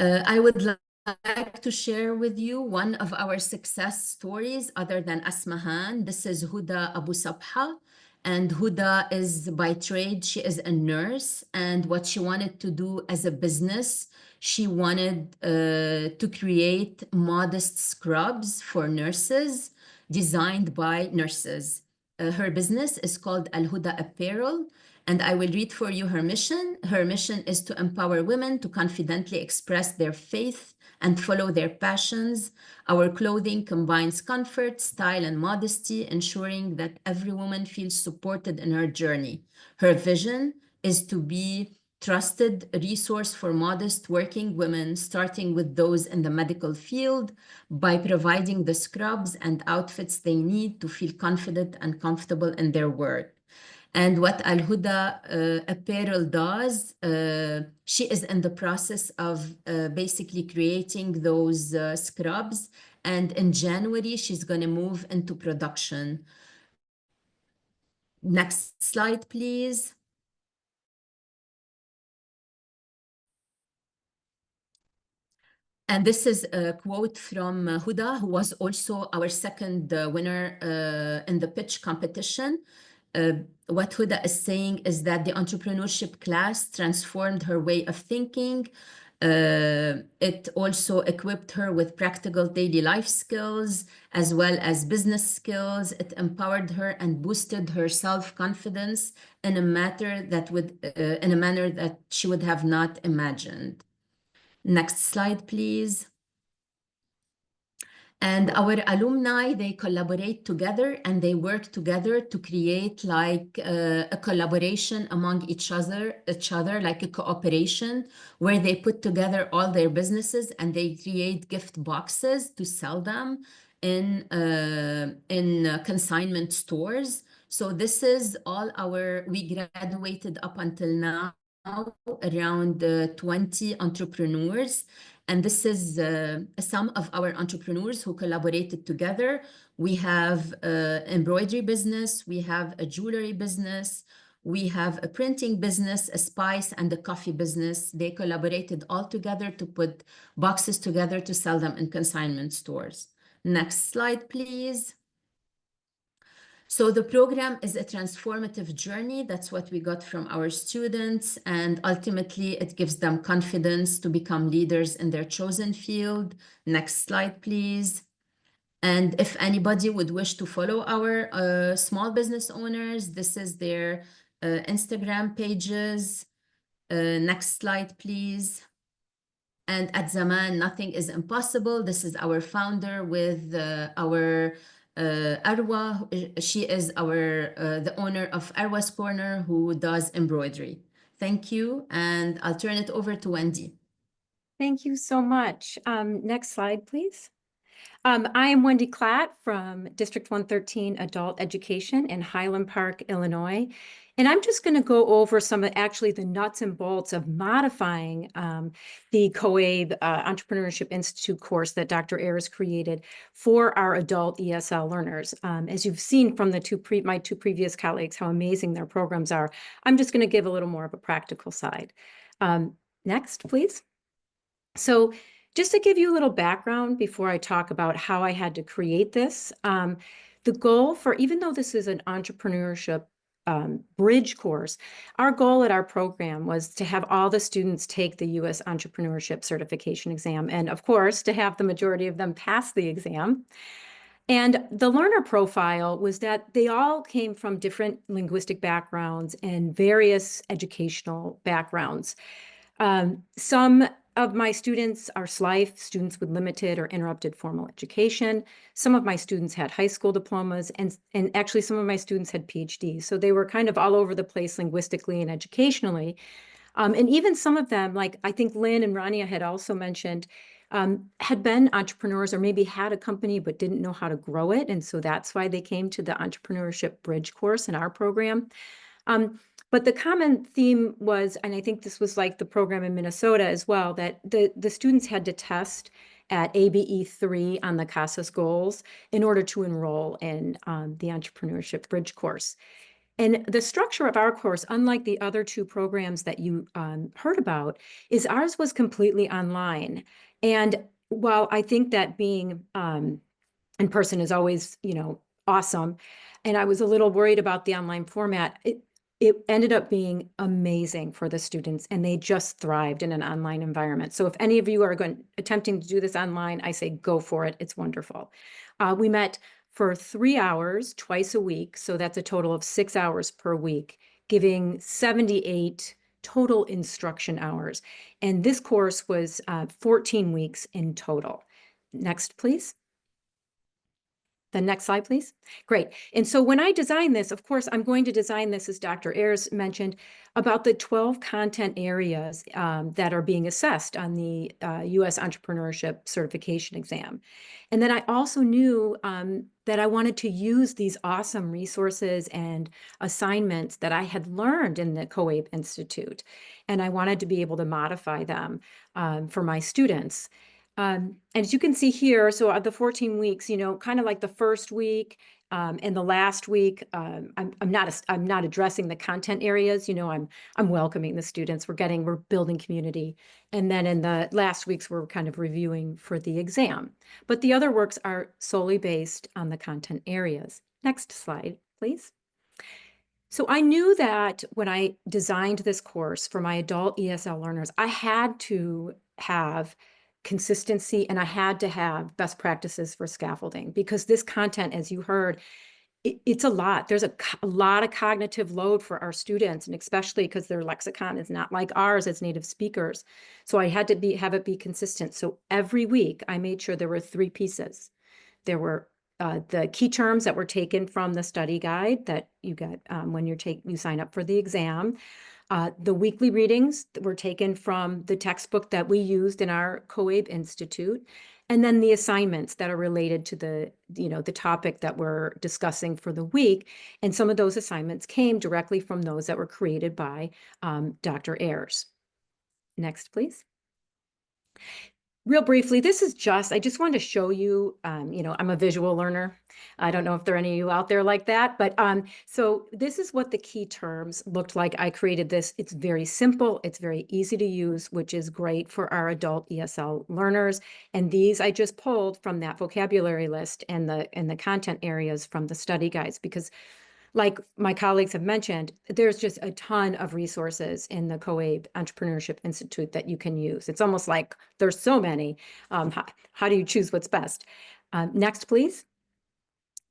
I would like to share with you one of our success stories other than Asmahan. This is Huda Abu Sabha. And Huda is by trade, she is a nurse. And what she wanted to do as a business, she wanted to create modest scrubs for nurses designed by nurses. Her business is called Al Huda Apparel. And I will read for you her mission. Her mission is to empower women to confidently express their faith and follow their passions. Our clothing combines comfort, style, and modesty, ensuring that every woman feels supported in her journey. Her vision is to be trusted resource for modest working women, starting with those in the medical field, by providing the scrubs and outfits they need to feel confident and comfortable in their work. And what Al Huda Apparel does, she is in the process of basically creating those scrubs. And in January, she's going to move into production. Next slide, please. And this is a quote from Huda, who was also our second winner in the pitch competition. What Huda is saying is that the entrepreneurship class transformed her way of thinking. It also equipped her with practical daily life skills as well as business skills. It empowered her and boosted her self-confidence in a manner that she would have not imagined. Next slide, please. And our alumni, they collaborate together and they work together to create like a collaboration among each other, like a cooperation, where they put together all their businesses and they create gift boxes to sell them in consignment stores. So this is all we graduated up until now around 20 entrepreneurs. And this is some of our entrepreneurs who collaborated together. We have an embroidery business, we have a jewelry business, we have a printing business, a spice, and a coffee business. They collaborated all together to put boxes together to sell them in consignment stores. Next slide, please. So the program is a transformative journey. That's what we got from our students. And ultimately, it gives them confidence to become leaders in their chosen field. Next slide, please. And if anybody would wish to follow our small business owners, this is their Instagram pages. Next slide, please. And at Zaman, nothing is impossible. This is our founder with our Arwa. She is the owner of Arwa's Corner, who does embroidery. Thank you. And I'll turn it over to Wendy. Thank you so much. Next slide, please. I am Wendy Klatt from District 113 Adult Education in Highland Park, Illinois. And I'm just going to go over some of actually the nuts and bolts of modifying the COABE Entrepreneurship Institute course that Dr. Ayers created for our adult ESL learners. As you've seen from the my two previous colleagues, how amazing their programs are, I'm just going to give a little more of a practical side. Next, please. So just to give you a little background before I talk about how I had to create this, the goal for, even though this is an entrepreneurship bridge course, our goal at our program was to have all the students take the U.S. Entrepreneurship Certification exam, and of course, to have the majority of them pass the exam. And the learner profile was that they all came from different linguistic backgrounds and various educational backgrounds. Some of my students are SLIFE, students with limited or interrupted formal education. Some of my students had high school diplomas, and actually some of my students had PhDs. So they were kind of all over the place linguistically and educationally. And even some of them, like I think Lynn and Rania had also mentioned, had been entrepreneurs or maybe had a company but didn't know how to grow it. And so that's why they came to the Entrepreneurship Bridge course in our program. But the common theme was, and I think this was like the program in Minnesota as well, that the students had to test at ABE 3 on the CASAS goals in order to enroll in the Entrepreneurship Bridge course. And the structure of our course, unlike the other two programs that you heard about, is ours was completely online. And while I think that being in person is always, awesome, and I was a little worried about the online format, it ended up being amazing for the students, and they just thrived in an online environment. So if any of you are attempting to do this online, I say go for it. It's wonderful. We met for 3 hours twice a week. So that's a total of 6 hours per week, giving 78 total instruction hours. And this course was 14 weeks in total. Next, please. The next slide, please. Great. And so when I design this, of course, I'm going to design this, as Dr. Ayers mentioned, about the 12 content areas that are being assessed on the U.S. Entrepreneurship Certification exam. And then I also knew that I wanted to use these awesome resources and assignments that I had learned in the COABE Institute. And I wanted to be able to modify them for my students. And as you can see here, so of the 14 weeks, kind of like the first week and the last week, I'm not addressing the content areas. I'm welcoming the students. We're building community. And then in the last weeks, we're kind of reviewing for the exam. But the other works are solely based on the content areas. Next slide, please. So I knew that when I designed this course for my adult ESL learners, I had to have consistency, and I had to have best practices for scaffolding, because this content, as you heard, it's a lot. There's a lot of cognitive load for our students, and especially because their lexicon is not like ours as native speakers. So I had to have it be consistent. So every week I made sure there were 3 pieces. There were the key terms that were taken from the study guide that you get when you sign up for the exam. The weekly readings were taken from the textbook that we used in our COABE Institute, and then the assignments that are related to the topic that we're discussing for the week. And some of those assignments came directly from those that were created by Dr. Ayers. Next, please. Real briefly, I just wanted to show you, I'm a visual learner. I don't know if there are any of you out there like that, but so this is what the key terms looked like. I created this. It's very simple. It's very easy to use, which is great for our adult ESL learners. And these I just pulled from that vocabulary list and the content areas from the study guides, because like my colleagues have mentioned, there's just a ton of resources in the COABE Entrepreneurship Institute that you can use. It's almost like there's so many. How do you choose what's best? Next, please.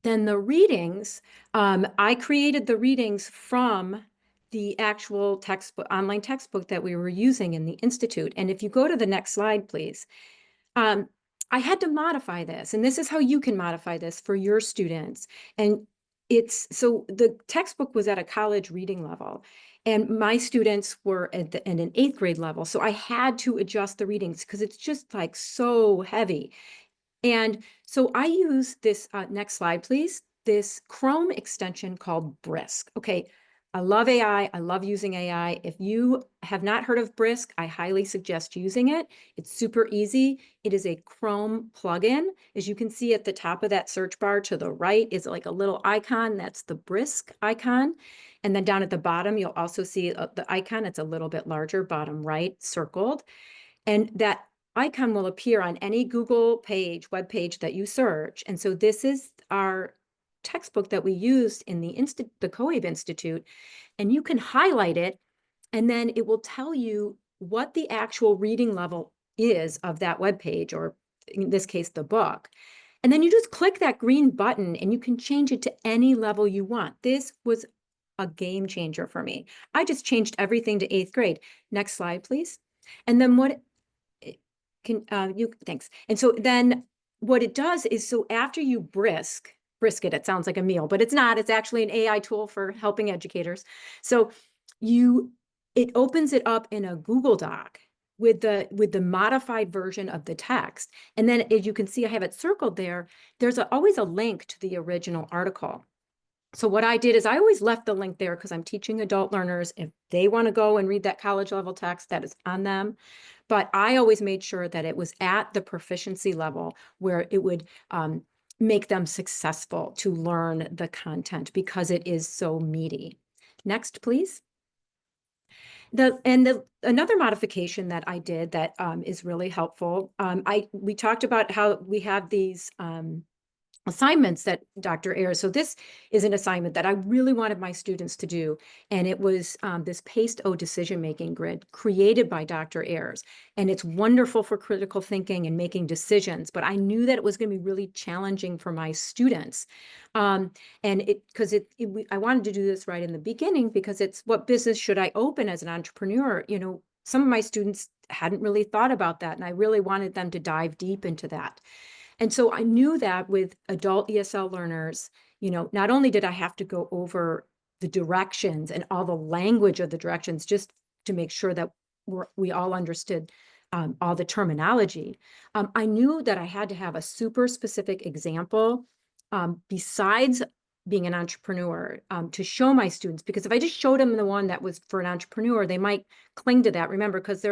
Then the readings, I created the readings from the actual textbook, online textbook that we were using in the Institute. And if you go to the next slide, please. I had to modify this, and this is how you can modify this for your students. And so the textbook was at a college reading level, and my students were at an 8th grade level. So I had to adjust the readings because it's just like so heavy. And so I use this, next slide, please, this Chrome extension called Brisk. Okay, I love AI. I love using AI. If you have not heard of Brisk, I highly suggest using it. It's super easy. It is a Chrome plugin. As you can see at the top of that search bar to the right is like a little icon. That's the Brisk icon. And then down at the bottom, you'll also see the icon. It's a little bit larger, bottom right, circled. And that icon will appear on any Google page, web page that you search. And so this is our textbook that we used in the COABE Institute. And you can highlight it, and then it will tell you what the actual reading level is of that web page, or in this case, the book. And then you just click that green button and you can change it to any level you want. This was a game changer for me. I just changed everything to 8th grade. Next slide, please. And then thanks. And so then what it does is, so after you brisket, it sounds like a meal, but it's not. It's actually an AI tool for helping educators. So it opens it up in a Google Doc with the modified version of the text. And then as you can see, I have it circled there. There's always a link to the original article. So what I did is I always left the link there because I'm teaching adult learners. If they want to go and read that college level text, that is on them. But I always made sure that it was at the proficiency level where it would make them successful to learn the content, because it is so meaty. Next, please. Another modification that I did that is really helpful. We talked about how we have these assignments that Dr. Ayers. So this is an assignment that I really wanted my students to do. And it was this PACE-O decision-making grid created by Dr. Ayers. And it's wonderful for critical thinking and making decisions, but I knew that it was going to be really challenging for my students. I wanted to do this right in the beginning, because it's, what business should I open as an entrepreneur? You know, some of my students hadn't really thought about that, and I really wanted them to dive deep into that. And so I knew that with adult ESL learners, you know, not only did I have to go over the directions and all the language of the directions just to make sure that we all understood all the terminology, I knew that I had to have a super specific example besides being an entrepreneur to show my students, because if I just showed them the one that was for an entrepreneur, they might cling to that. Remember, because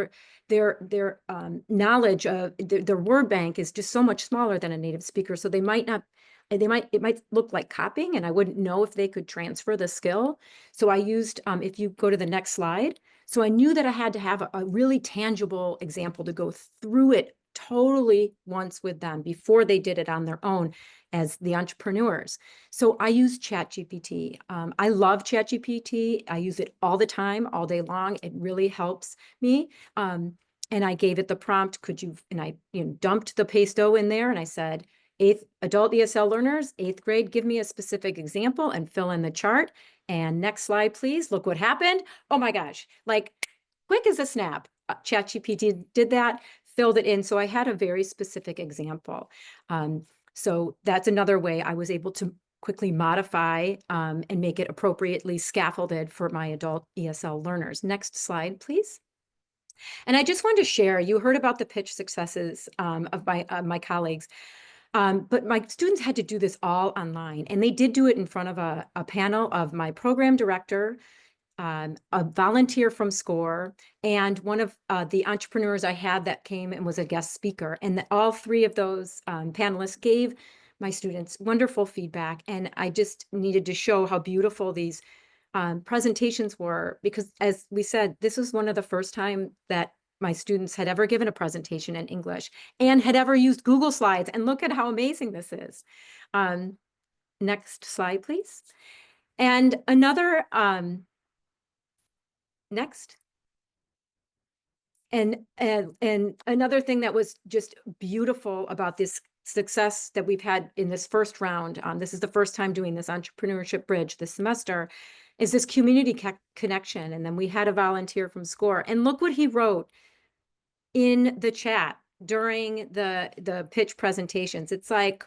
their knowledge of their word bank is just so much smaller than a native speaker. So it might look like copying, and I wouldn't know if they could transfer the skill. So I used, if you go to the next slide. So I knew that I had to have a really tangible example to go through it totally once with them before they did it on their own as the entrepreneurs. So I use ChatGPT. I love ChatGPT. I use it all the time, all day long. It really helps me. And I gave it the prompt, and I dumped the PACE-O in there, and I said, adult ESL learners, 8th grade, give me a specific example and fill in the chart. And next slide, please. Look what happened. Oh my gosh, like quick as a snap. ChatGPT did that, filled it in. So I had a very specific example. So that's another way I was able to quickly modify and make it appropriately scaffolded for my adult ESL learners. Next slide, please. And I just wanted to share, you heard about the pitch successes of my colleagues, but my students had to do this all online, and they did do it in front of a panel of my program director, a volunteer from SCORE, and one of the entrepreneurs I had that came and was a guest speaker. And all three of those panelists gave my students wonderful feedback. And I just needed to show how beautiful these presentations were, because as we said, this was one of the first time that my students had ever given a presentation in English and had ever used Google Slides. And look at how amazing this is. Next slide, please. And another, next. And another thing that was just beautiful about this success that we've had in this first round, this is the first time doing this entrepreneurship bridge this semester, is this community connection. And then we had a volunteer from SCORE, and look what he wrote in the chat during the pitch presentations. It's like,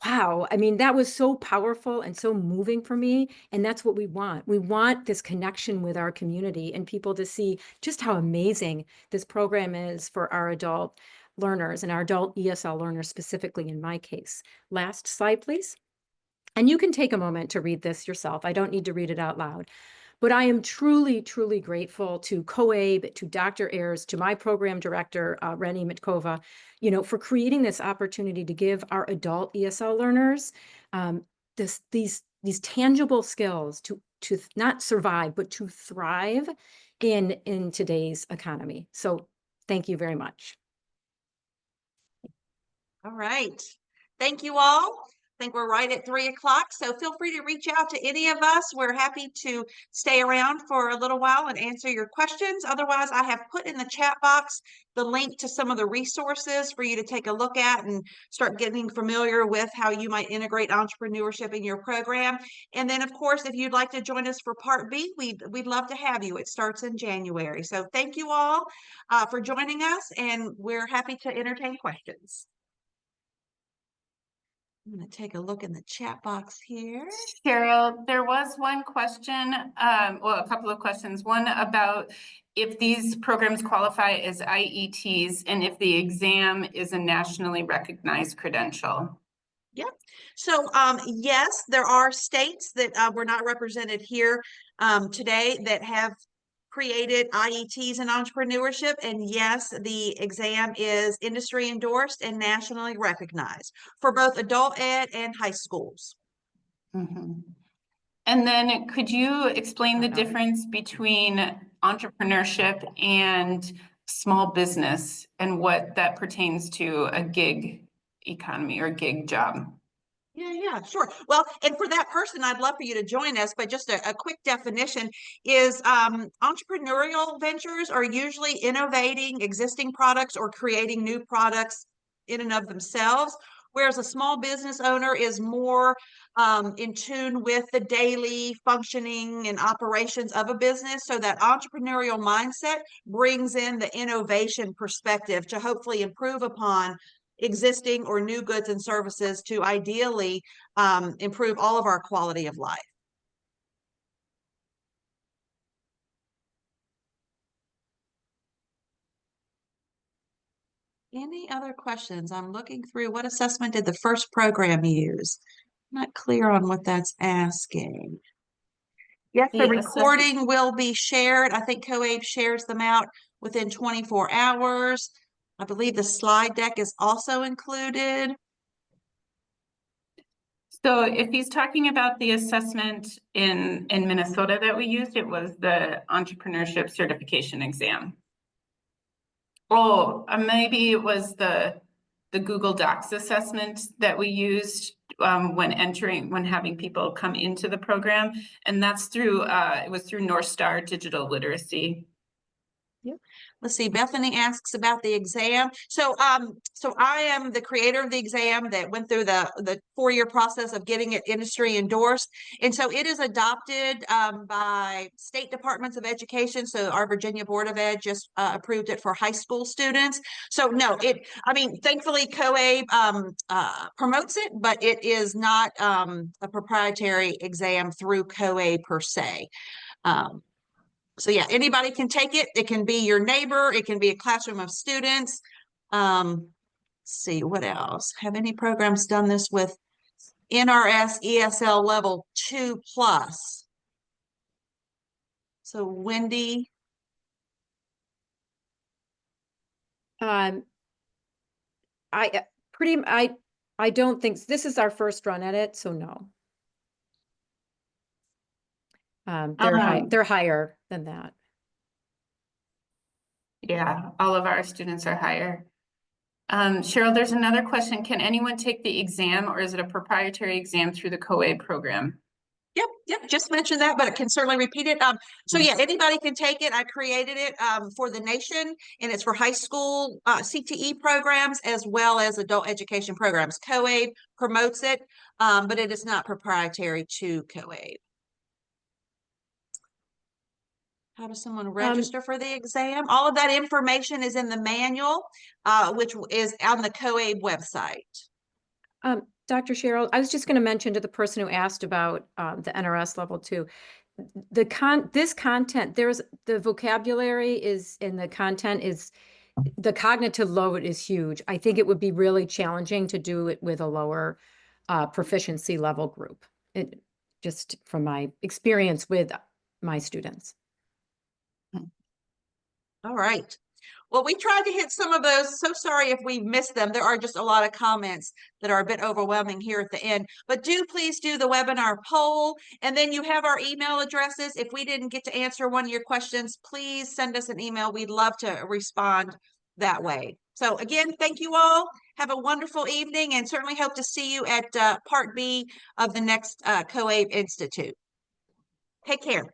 wow. I mean, that was so powerful and so moving for me. And that's what we want. We want this connection with our community and people to see just how amazing this program is for our adult learners and our adult ESL learners specifically in my case. Last slide, please. And you can take a moment to read this yourself. I don't need to read it out loud. But I am truly, truly grateful to COABE, to Dr. Ayers, to my program director, Rania Mitkova, for creating this opportunity to give our adult ESL learners these tangible skills to not survive, but to thrive in today's economy. So thank you very much. All right. Thank you all. I think we're right at 3 o'clock, so feel free to reach out to any of us. We're happy to stay around for a little while and answer your questions. Otherwise, I have put in the chat box the link to some of the resources for you to take a look at and start getting familiar with how you might integrate entrepreneurship in your program. And then, of course, if you'd like to join us for Part B, we'd love to have you. It starts in January. So thank you all for joining us, and we're happy to entertain questions. I'm going to take a look in the chat box here. Cheryl, there was one question, well, a couple of questions. One about if these programs qualify as IETs and if the exam is a nationally recognized credential. Yep. So, yes, there are states that were not represented here today that have created IETs in entrepreneurship. And yes, the exam is industry endorsed and nationally recognized for both adult ed and high schools. Mm-hmm. And then could you explain the difference between entrepreneurship and small business and what that pertains to a gig economy or gig job? Yeah, sure. Well, and for that person, I'd love for you to join us, but just a quick definition is entrepreneurial ventures are usually innovating existing products or creating new products in and of themselves, whereas a small business owner is more in tune with the daily functioning and operations of a business. So that entrepreneurial mindset brings in the innovation perspective to hopefully improve upon existing or new goods and services to ideally improve all of our quality of life. Any other questions? I'm looking through what assessment did the first program use? I'm not clear on what that's asking. Yes, the recording will be shared. I think COABE shares them out within 24 hours. I believe the slide deck is also included. So if he's talking about the assessment in Minnesota that we used, it was the entrepreneurship certification exam. Oh, maybe it was the Google Docs assessment that we used when having people come into the program. And that's through, it was through North Star Digital Literacy. Yep. Let's see. Bethany asks about the exam. So I am the creator of the exam that went through the 4-year process of getting it industry endorsed. And so it is adopted by state departments of education. So our Virginia Board of Ed just approved it for high school students. So no, thankfully COABE promotes it, but it is not a proprietary exam through COABE per se. So yeah, anybody can take it. It can be your neighbor. It can be a classroom of students. Let's see, what else? Have any programs done this with NRS ESL level 2+? So Wendy. I don't think this is our first run at it, so no. They're higher than that. Yeah, all of our students are higher. Cheryl, there's another question. Can anyone take the exam or is it a proprietary exam through the COABE program? Yep, just mentioned that, but it can certainly repeat it. So yeah, anybody can take it. I created it for the nation, and it's for high school CTE programs as well as adult education programs. COABE promotes it, but it is not proprietary to COABE. How does someone register for the exam? All of that information is in the manual, which is on the COABE website. Dr. Cheryl, I was just going to mention to the person who asked about the NRS level 2, this content, the vocabulary is in the content is the cognitive load is huge. I think it would be really challenging to do it with a lower proficiency level group. Just from my experience with my students. All right. Well, we tried to hit some of those. So sorry if we missed them. There are just a lot of comments that are a bit overwhelming here at the end. But do please do the webinar poll. And then you have our email addresses. If we didn't get to answer one of your questions, please send us an email. We'd love to respond that way. So again, thank you all. Have a wonderful evening and certainly hope to see you at Part B of the next COABE Institute. Take care.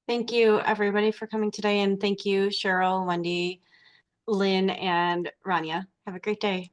Thank you, everybody, for coming today. And thank you, Cheryl, Wendy, Lynn, and Rania. Have a great day.